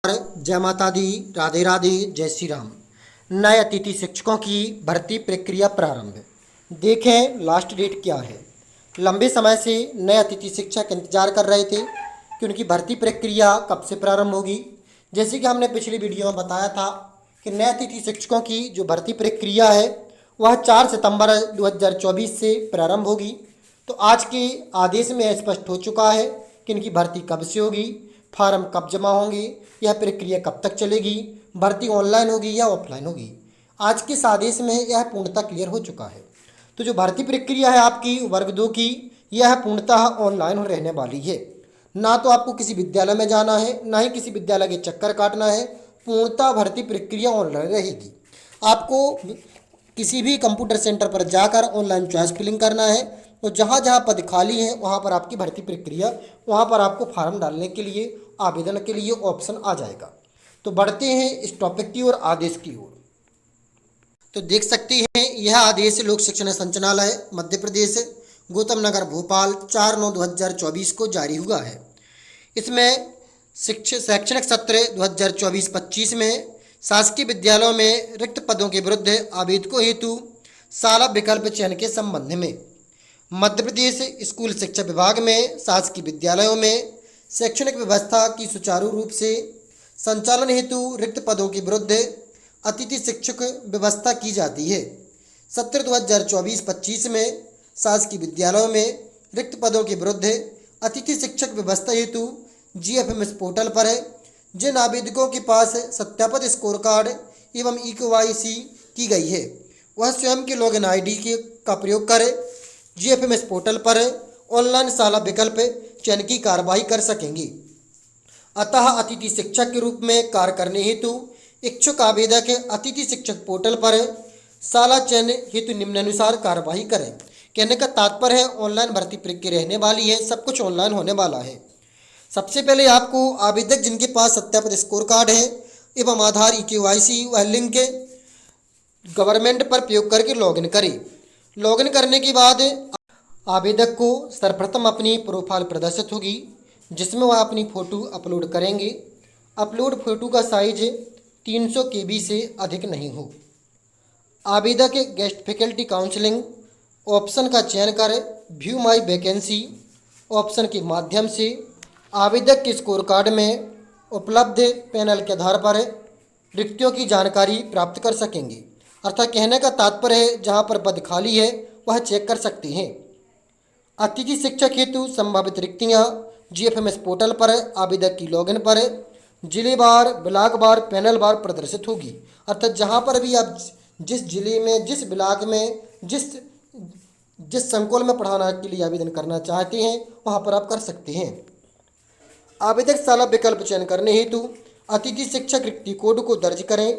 जय माता दी, राधे राधे, जय श्री राम। नए अतिथि शिक्षकों की भर्ती प्रक्रिया प्रारंभ। देखें लास्ट डेट क्या है। लंबे समय से नए अतिथि शिक्षक इंतजार कर रहे थे कि उनकी भर्ती प्रक्रिया कब से प्रारंभ होगी। जैसे कि हमने पिछली वीडियो में बताया था कि नए अतिथि शिक्षकों की जो भर्ती प्रक्रिया है वह 4 सितंबर 2024 से प्रारंभ होगी। तो आज के आदेश में स्पष्ट हो चुका है कि इनकी भर्ती कब से होगी, फार्म कब जमा होंगे, यह प्रक्रिया कब तक चलेगी, भर्ती ऑनलाइन होगी या ऑफलाइन होगी। आज के इस आदेश में यह पूर्णतः क्लियर हो चुका है। तो जो भर्ती प्रक्रिया है आपकी वर्ग 2 की, यह पूर्णतः ऑनलाइन रहने वाली है। ना तो आपको किसी विद्यालय में जाना है, ना ही किसी विद्यालय के चक्कर काटना है। पूर्णतः भर्ती प्रक्रिया ऑनलाइन रहेगी। आपको किसी भी कंप्यूटर सेंटर पर जाकर ऑनलाइन चॉइस फिलिंग करना है। तो जहाँ जहाँ पद खाली हैं वहाँ पर आपकी भर्ती प्रक्रिया, वहाँ पर आपको फार्म डालने के लिए, आवेदन के लिए ऑप्शन आ जाएगा। तो बढ़ते हैं इस टॉपिक की ओर, आदेश की ओर। तो देख सकते हैं यह आदेश लोक शिक्षण संचालनालय मध्य प्रदेश गौतम नगर भोपाल 4/9/2024 को जारी हुआ है। इसमें शैक्षणिक सत्र 2024-25 में शासकीय विद्यालयों में रिक्त पदों के विरुद्ध आवेदकों हेतु साला विकल्प चयन के संबंध में मध्य प्रदेश स्कूल शिक्षा विभाग में शासकीय विद्यालयों में शैक्षणिक व्यवस्था की सुचारू रूप से संचालन हेतु रिक्त पदों के विरुद्ध अतिथि शिक्षक व्यवस्था की जाती है। सत्र 2024-25 में शासकीय विद्यालयों में रिक्त पदों के विरुद्ध अतिथि शिक्षक व्यवस्था हेतु GFMS पोर्टल पर जिन आवेदकों के पास सत्यापित स्कोर कार्ड एवं EKYC की गई है वह स्वयं के लॉगिन ID का प्रयोग कर GFMS पोर्टल पर ऑनलाइन साला विकल्प चयन की कार्रवाई कर सकेंगे। अतः अतिथि शिक्षक के रूप में कार्य करने हेतु इच्छुक आवेदक अतिथि शिक्षक पोर्टल पर साला चयन हेतु निम्नानुसार कार्रवाई करें। कहने का तात्पर्य है ऑनलाइन भर्ती प्रक्रिया रहने वाली है, सब कुछ ऑनलाइन होने वाला है। सबसे पहले आपको आवेदक जिनके पास सत्यापित स्कोर कार्ड है एवं आधार EKYC वह लिंक गवर्नमेंट पर प्रयोग करके लॉगिन करें। लॉगिन करने के बाद आवेदक को सर्वप्रथम अपनी प्रोफाइल प्रदर्शित होगी जिसमें वह अपनी फ़ोटो अपलोड करेंगे। अपलोड फ़ोटो का साइज 300 KB से अधिक नहीं हो। आवेदक गेस्ट फैकल्टी काउंसलिंग ऑप्शन का चयन कर व्यू माई वैकेंसी ऑप्शन के माध्यम से आवेदक के स्कोर कार्ड में उपलब्ध पैनल के आधार पर रिक्तियों की जानकारी प्राप्त कर सकेंगे। अर्थात कहने का तात्पर्य है जहां पर पद खाली है वह चेक कर सकते हैं। अतिथि शिक्षक हेतु संभावित रिक्तियां GFMS पोर्टल पर आवेदक की लॉगिन पर जिलेवार, ब्लॉकवार, पैनल वार प्रदर्शित होगी। अर्थात जहां पर भी आप जिस जिले में, जिस ब्लॉक में, जिस संकुल में पढ़ाना के लिए आवेदन करना चाहते हैं वहां पर आप कर सकते हैं। आवेदक साला विकल्प चयन करने हेतु अतिथि शिक्षक रिक्ति कोड को दर्ज करें।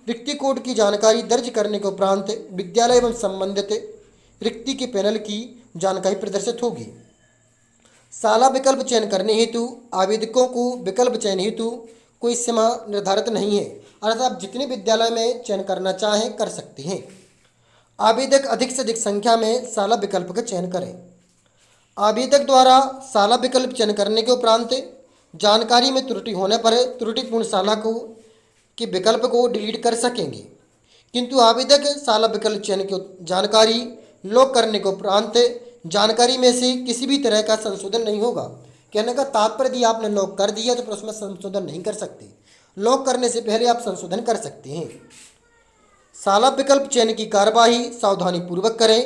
रिक्ति कोड की जानकारी दर्ज करने के उपरांत विद्यालय एवं संबंधित रिक्ति के पैनल की जानकारी प्रदर्शित होगी। साला विकल्प चयन करने हेतु आवेदकों को विकल्प चयन हेतु कोई सीमा निर्धारित नहीं है, अर्थात आप जितने विद्यालय में चयन करना चाहें कर सकते हैं। आवेदक अधिक से अधिक संख्या में साला विकल्प का चयन करें। आवेदक द्वारा साला विकल्प चयन करने के उपरांत जानकारी में त्रुटि होने पर त्रुटिपूर्ण साला के विकल्प को डिलीट कर सकेंगे। किंतु आवेदक साला विकल्प चयन की जानकारी लॉक करने के उपरांत जानकारी में से किसी भी तरह का संशोधन नहीं होगा। कहने का तात्पर्य यदि आपने लॉक कर दिया तो फिर उसमें संशोधन नहीं कर सकते। लॉक करने से पहले आप संशोधन कर सकते हैं। साला विकल्प चयन की कार्यवाही सावधानी पूर्वक करें।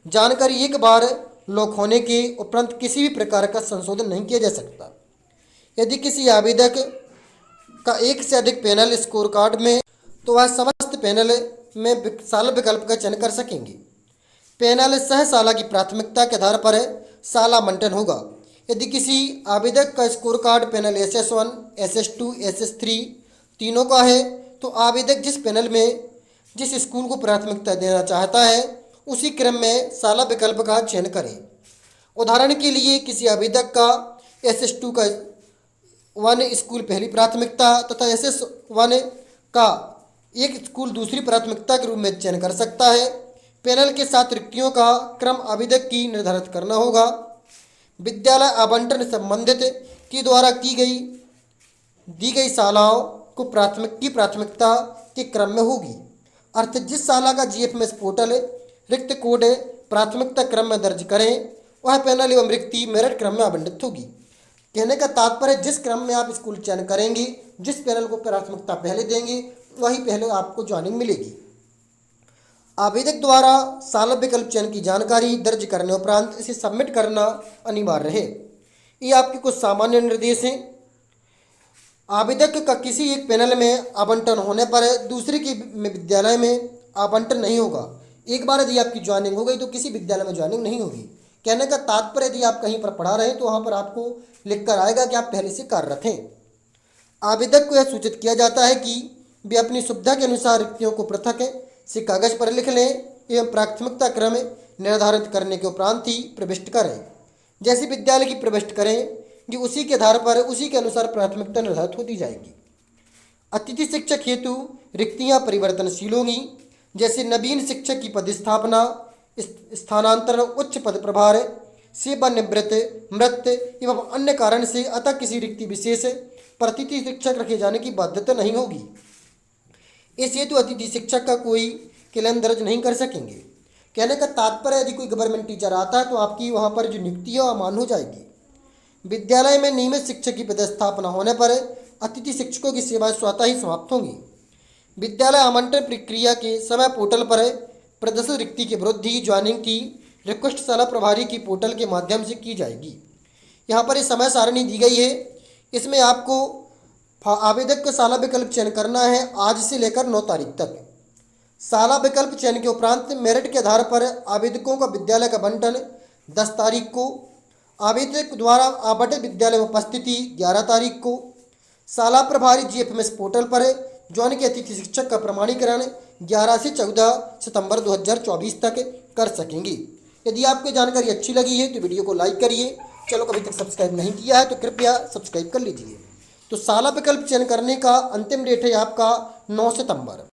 जानकारी एक बार लॉक होने के उपरांत किसी भी प्रकार का संशोधन नहीं किया जा सकता। यदि किसी आवेदक का एक से अधिक पैनल स्कोर कार्ड में तो वह समस्त पैनल में साला विकल्प का चयन कर सकेंगे। पैनल सह साला की प्राथमिकता के आधार पर साला मंटन होगा। यदि किसी आवेदक का score card panel SS1, SS2, SS3 तीनों का है तो आवेदक जिस पैनल में जिस स्कूल को प्राथमिकता देना चाहता है उसी क्रम में साला विकल्प का चयन करें। उदाहरण के लिए किसी आवेदक का SS2 का 1 स्कूल पहली प्राथमिकता तथा SS1 का एक स्कूल दूसरी प्राथमिकता के रूप में चयन कर सकता है। पैनल के साथ रिक्तियों का क्रम आवेदक की निर्धारित करना होगा। विद्यालय आवंटन संबंधित के द्वारा की गई दी गई शालाओं को प्राथमिकता के क्रम में होगी। अर्थ जिस शाला का जीएफएमएस पोर्टल रिक्त कोड प्राथमिकता क्रम में दर्ज करें वह पैनल एवं रिक्ति मेरिट क्रम में आवंटित होगी। कहने का तात्पर्य जिस क्रम में आप स्कूल चयन करेंगे, जिस पैनल को प्राथमिकता पहले देंगे वही पहले आपको ज्वाइनिंग मिलेगी। आवेदक द्वारा शाला विकल्प चयन की जानकारी दर्ज करने उपरांत इसे सबमिट करना अनिवार्य है। ये आपके कुछ सामान्य निर्देश हैं। आवेदक का किसी एक पैनल में आवंटन होने पर दूसरे के विद्यालय में आवंटन नहीं होगा। एक बार यदि आपकी ज्वाइनिंग हो गई तो किसी विद्यालय में ज्वाइनिंग नहीं होगी। कहने का तात्पर्य यदि आप कहीं पर पढ़ा रहे हैं तो वहाँ पर आपको लिख कर आएगा कि आप पहले से कार्यरत हैं। आवेदक को यह सूचित किया जाता है कि वे अपनी सुविधा के अनुसार रिक्तियों को पृथक से कागज पर लिख लें एवं प्राथमिकता क्रम निर्धारित करने के उपरांत ही प्रविष्ट करें। जैसे विद्यालय की प्रविष्ट करें कि उसी के आधार पर उसी के अनुसार प्राथमिकता निर्धारित होती जाएगी। अतिथि शिक्षक हेतु रिक्तियां परिवर्तनशील होंगी। जैसे नवीन शिक्षक की पदस्थापना, स्थानांतरण, उच्च पद प्रभार, सेवानिवृत्त, मृत एवं अन्य कारण से अतः किसी रिक्ति विशेष पर अतिथि शिक्षक रखे जाने की बाध्यता नहीं होगी। इस हेतु अतिथि शिक्षक का कोई क्लेम दर्ज नहीं कर सकेंगे। कहने का तात्पर्य यदि कोई गवर्नमेंट टीचर आता है तो आपकी वहाँ पर जो नियुक्ति है वह अमान्य हो जाएगी। विद्यालय में नियमित शिक्षक की पदस्थापना होने पर अतिथि शिक्षकों की सेवाएं स्वतः ही समाप्त होंगी। विद्यालय आवंटन प्रक्रिया के समय पोर्टल पर प्रदर्शित रिक्ति के विरुद्ध ही ज्वाइनिंग की रिक्वेस्ट शाला प्रभारी की पोर्टल के माध्यम से की जाएगी। यहाँ पर ये समय सारणी दी गई है। इसमें आपको आवेदक को शाला विकल्प चयन करना है आज से लेकर 9 तारीख तक। शाला विकल्प चयन के उपरांत मेरिट के आधार पर आवेदकों का विद्यालय का आवंटन 10 तारीख को, आवेदक द्वारा आवंटित विद्यालय में उपस्थिति 11 तारीख को, शाला प्रभारी जीएफएमएस पोर्टल पर ज्वाइन के अतिथि शिक्षक का प्रमाणीकरण 11 से 14 सितंबर 2024 तक कर सकेंगे। यदि आपको जानकारी अच्छी लगी है तो वीडियो को लाइक करिए। चैनल को अभी तक सब्सक्राइब नहीं किया है तो कृपया सब्सक्राइब कर लीजिए। तो शाला विकल्प चयन करने का अंतिम डेट है आपका 9 सितंबर।